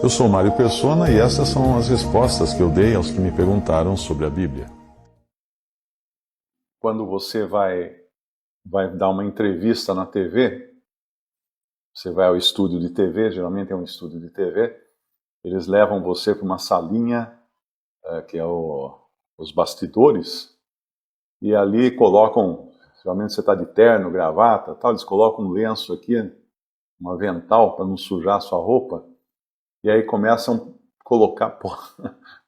Eu sou Mário Persona e essas são as respostas que eu dei aos que me perguntaram sobre a Bíblia. Quando você vai dar uma entrevista na TV, você vai ao estúdio de TV, geralmente é um estúdio de TV, eles levam você para uma salinha, que é os bastidores, e ali colocam, geralmente você está de terno, gravata, tal, eles colocam um lenço aqui, um avental para não sujar a sua roupa, e aí começam a colocar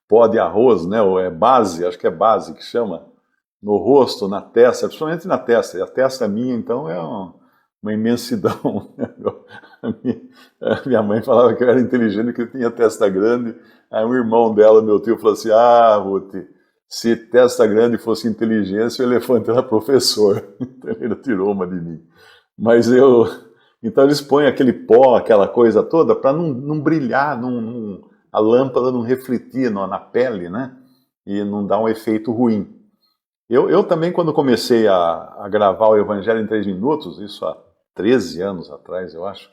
pó de arroz, né, ou é base, acho que é base que chama, no rosto, na testa, principalmente na testa. E a testa minha, então, é uma imensidão. A minha mãe falava que eu era inteligente, que eu tinha testa grande. Aí um irmão dela, meu tio, falou assim, Ruth, se testa grande fosse inteligência, o elefante era professor. Então ele tirou uma de mim. Então eles põem aquele pó, aquela coisa toda, para não brilhar, a lâmpada não refletir na pele, né? E não dar um efeito ruim. Eu também, quando comecei a gravar o Evangelho em 3 minutos, isso há 13 anos atrás, eu acho,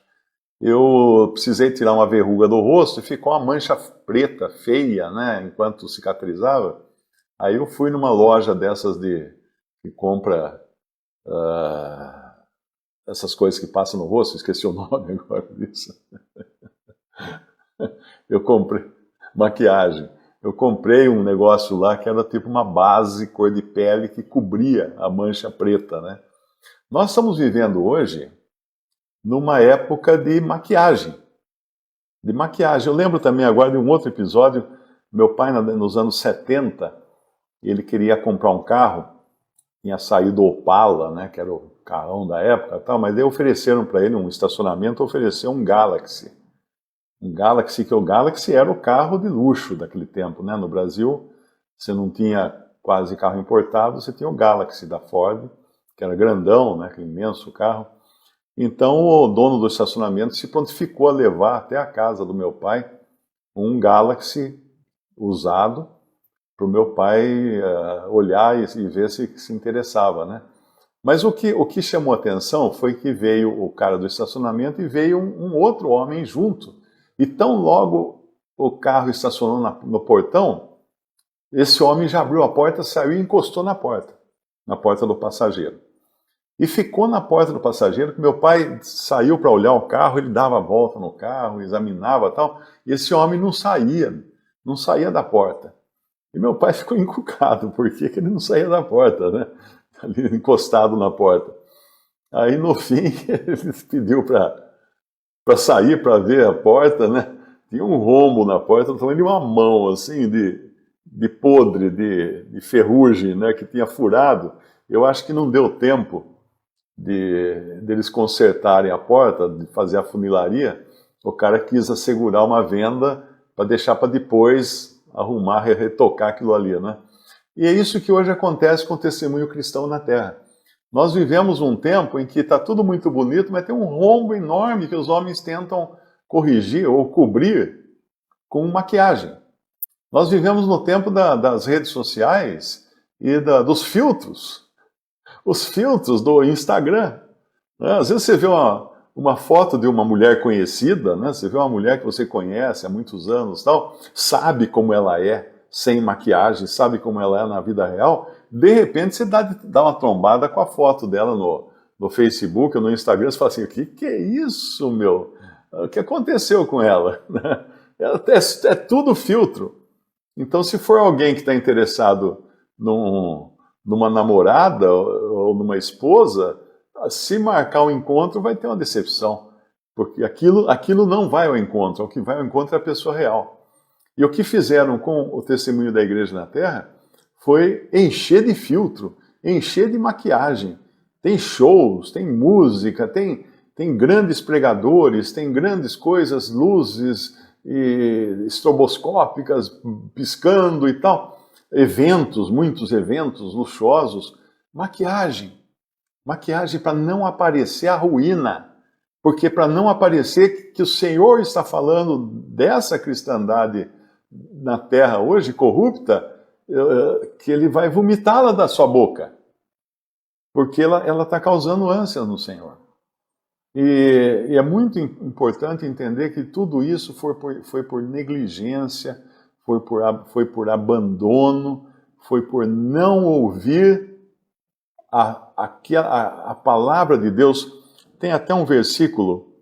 eu precisei tirar uma verruga do rosto e ficou uma mancha preta, feia, né, enquanto cicatrizava. Aí eu fui numa loja dessas que compra essas coisas que passam no rosto, esqueci o nome agora disso. Eu comprei maquiagem. Eu comprei um negócio lá que era tipo uma base cor de pele que cobria a mancha preta, né? Nós estamos vivendo hoje numa época de maquiagem. De maquiagem. Eu lembro também agora de um outro episódio. Meu pai, nos anos 70, ele queria comprar um carro, tinha saído o Opala, né, que era o carrão da época, tal, mas daí ofereceram para ele um estacionamento, ofereceram um Galaxy. Um Galaxy, que o Galaxy era o carro de luxo daquele tempo, né? No Brasil, você não tinha quase carro importado, você tinha o Galaxy da Ford, que era grandão, né? Aquele imenso carro. Então o dono do estacionamento se prontificou a levar até a casa do meu pai um Galaxy usado, para o meu pai olhar e ver se interessava, né? Mas o que chamou a atenção foi que veio o cara do estacionamento e veio um outro homem junto. E tão logo o carro estacionou no portão, esse homem já abriu a porta, saiu e encostou na porta do passageiro. E ficou na porta do passageiro, que meu pai saiu para olhar o carro, ele dava a volta no carro, examinava e tal, e esse homem não saía da porta. E meu pai ficou encucado, porque ele não saía da porta, né? Ali encostado na porta. Aí no fim ele pediu para sair para ver a porta, né? Tinha um rombo na porta, do tamanho de uma mão, assim, de podre, de ferrugem, né? Que tinha furado. Eu acho que não deu tempo deles consertarem a porta, de fazer a funilaria. O cara quis assegurar uma venda para deixar para depois arrumar, retocar aquilo ali, né? E é isso que hoje acontece com o testemunho cristão na Terra. Nós vivemos um tempo em que está tudo muito bonito, mas tem um rombo enorme que os homens tentam corrigir ou cobrir com maquiagem. Nós vivemos no tempo das redes sociais e dos filtros. Os filtros do Instagram. Né? Às vezes você vê uma foto de uma mulher conhecida, né? Você vê uma mulher que você conhece há muitos anos, tal, sabe como ela é sem maquiagem, sabe como ela é na vida real. De repente você dá uma trombada com a foto dela no Facebook ou no Instagram, você fala assim, o que é isso, meu? O que aconteceu com ela? É tudo filtro. Então, se for alguém que está interessado numa namorada ou numa esposa, se marcar um encontro vai ter uma decepção, porque aquilo não vai ao encontro, o que vai ao encontro é a pessoa real. E o que fizeram com o testemunho da igreja na Terra foi encher de filtro, encher de maquiagem. Tem shows, tem música, tem grandes pregadores, tem grandes coisas, luzes estroboscópicas piscando e tal. Eventos, muitos eventos luxuosos. Maquiagem para não aparecer a ruína. Porque para não aparecer que o Senhor está falando dessa cristandade na Terra hoje, corrupta, que ele vai vomitá-la da sua boca. Porque ela está causando ânsia no Senhor. E é muito importante entender que tudo isso foi por negligência, foi por abandono, foi por não ouvir a palavra de Deus. Tem até um versículo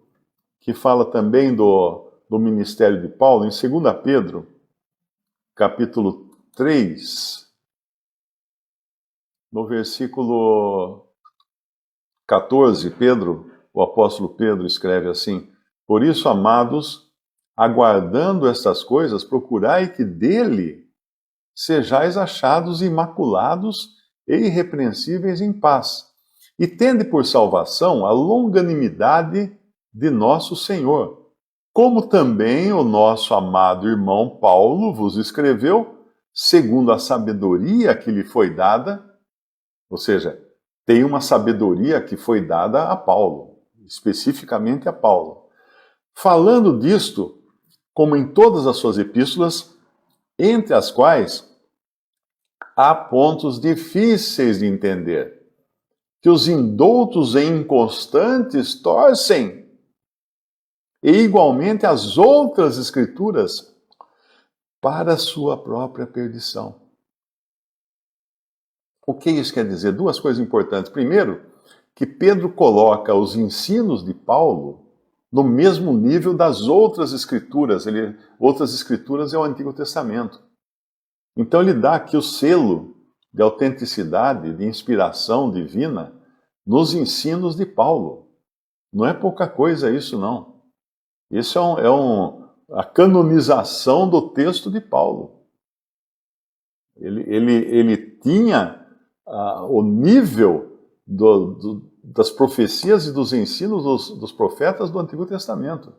que fala também do ministério de Paulo, em 2 Pedro, capítulo 3, no versículo 14, o apóstolo Pedro escreve assim: Por isso, amados, aguardando estas coisas, procurai que dele sejais achados imaculados e irrepreensíveis em paz, e tende por salvação a longanimidade de nosso Senhor, como também o nosso amado irmão Paulo vos escreveu, segundo a sabedoria que lhe foi dada, ou seja, tem uma sabedoria que foi dada a Paulo, especificamente a Paulo. Falando disto, como em todas as suas epístolas, entre as quais há pontos difíceis de entender, que os indoutos e inconstantes torcem, e igualmente as outras escrituras, para a sua própria perdição. O que isso quer dizer? Duas coisas importantes. Primeiro, que Pedro coloca os ensinos de Paulo no mesmo nível das outras escrituras. Outras escrituras é o Antigo Testamento. Então ele dá aqui o selo de autenticidade, de inspiração divina nos ensinos de Paulo. Não é pouca coisa isso, não. Isso a canonização do texto de Paulo. Ele tinha o nível das profecias e dos ensinos dos profetas do Antigo Testamento.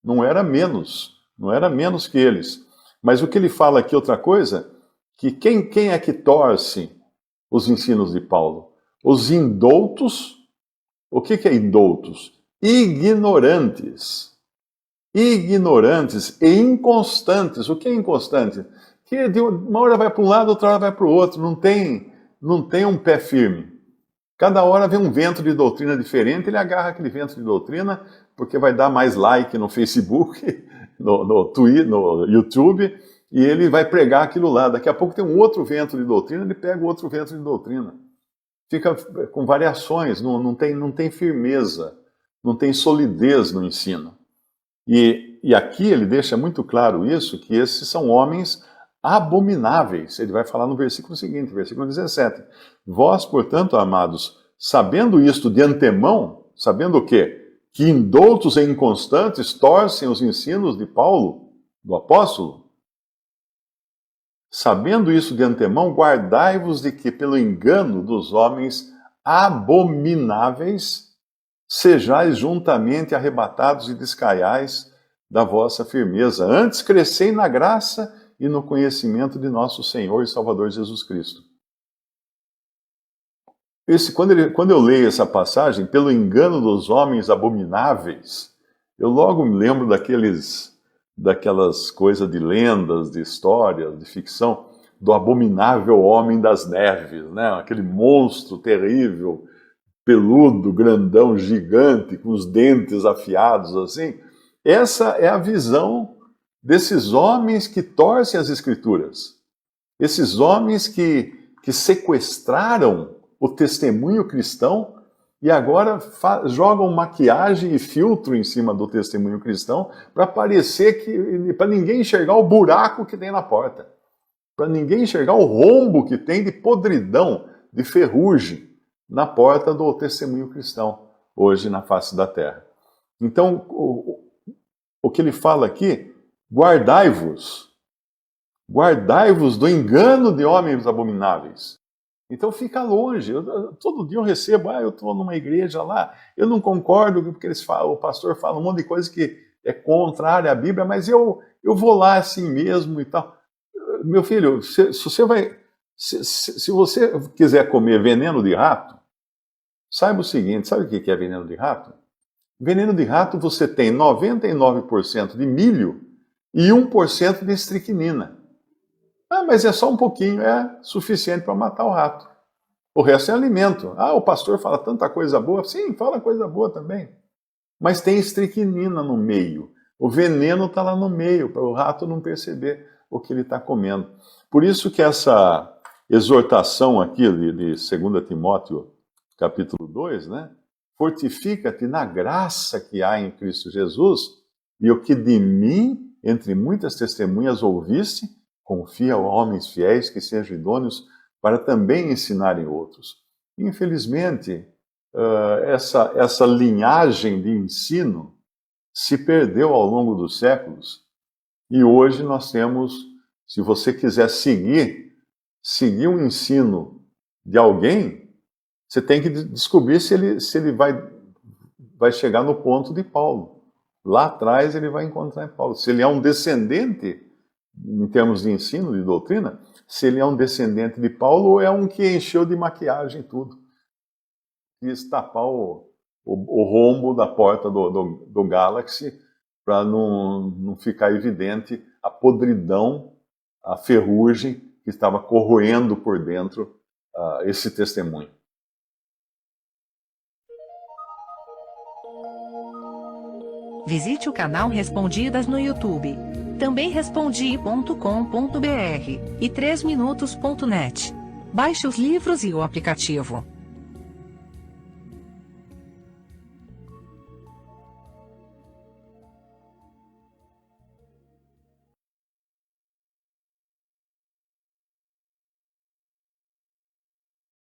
Não era menos que eles. Mas o que ele fala aqui, outra coisa, que quem é que torce os ensinos de Paulo? Os indoutos. O que é indoutos? Ignorantes. Ignorantes e inconstantes. O que é inconstante? Que de uma hora vai para um lado, outra hora vai para o outro. Não tem um pé firme. Cada hora vem um vento de doutrina diferente, ele agarra aquele vento de doutrina, porque vai dar mais like no Facebook, no Twitter, no YouTube, e ele vai pregar aquilo lá. Daqui a pouco tem um outro vento de doutrina, ele pega o outro vento de doutrina. Fica com variações, não tem firmeza, não tem solidez no ensino. E aqui ele deixa muito claro isso, que esses são homens abomináveis. Ele vai falar no versículo seguinte, versículo 17. Vós, portanto, amados, sabendo isto de antemão, sabendo o quê? Que indoutos e inconstantes torcem os ensinos de Paulo, do apóstolo, sabendo isso de antemão, guardai-vos de que, pelo engano dos homens abomináveis, sejais juntamente arrebatados e descaiais da vossa firmeza. Antes crescei na graça e no conhecimento de nosso Senhor e Salvador Jesus Cristo. Quando eu leio essa passagem, pelo engano dos homens abomináveis, eu logo me lembro daquelas coisas de lendas, de histórias, de ficção, do abominável homem das neves, né? Aquele monstro terrível, peludo, grandão, gigante, com os dentes afiados assim. Essa é a visão desses homens que torcem as Escrituras. Esses homens que sequestraram o testemunho cristão e agora jogam maquiagem e filtro em cima do testemunho cristão para parecer para ninguém enxergar o buraco que tem na porta, para ninguém enxergar o rombo que tem de podridão, de ferrugem na porta do testemunho cristão, hoje na face da terra. Então, o que ele fala aqui, guardai-vos do engano de homens abomináveis. Então fica longe. Todo dia eu recebo, eu estou numa igreja lá, eu não concordo porque o pastor fala um monte de coisa que é contrária à Bíblia, mas eu vou lá assim mesmo e tal. Meu filho, se você quiser comer veneno de rato, saiba o seguinte, sabe o que é veneno de rato? Veneno de rato você tem 99% de milho e 1% de estricnina. Mas é só um pouquinho, é suficiente para matar o rato. O resto é alimento. O pastor fala tanta coisa boa. Sim, fala coisa boa também. Mas tem estricnina no meio. O veneno está lá no meio, para o rato não perceber o que ele está comendo. Por isso que essa exortação aqui de 2 Timóteo, capítulo 2, né? Fortifica-te na graça que há em Cristo Jesus, e o que de mim, entre muitas testemunhas, ouviste, confia a homens fiéis que sejam idôneos para também ensinarem outros. Infelizmente, essa linhagem de ensino se perdeu ao longo dos séculos, e hoje nós temos, se você quiser seguir um ensino de alguém, você tem que descobrir se ele vai chegar no ponto de Paulo. Lá atrás ele vai encontrar em Paulo. Se ele é um descendente, em termos de ensino, de doutrina, se ele é um descendente de Paulo ou é um que encheu de maquiagem tudo. Quis tapar o rombo da porta do Galaxy para não ficar evidente a podridão, a ferrugem que estava corroendo por dentro esse testemunho. Visite o canal Respondidas no YouTube. Também respondi.com.br e 3minutos.net. Baixe os livros e o aplicativo.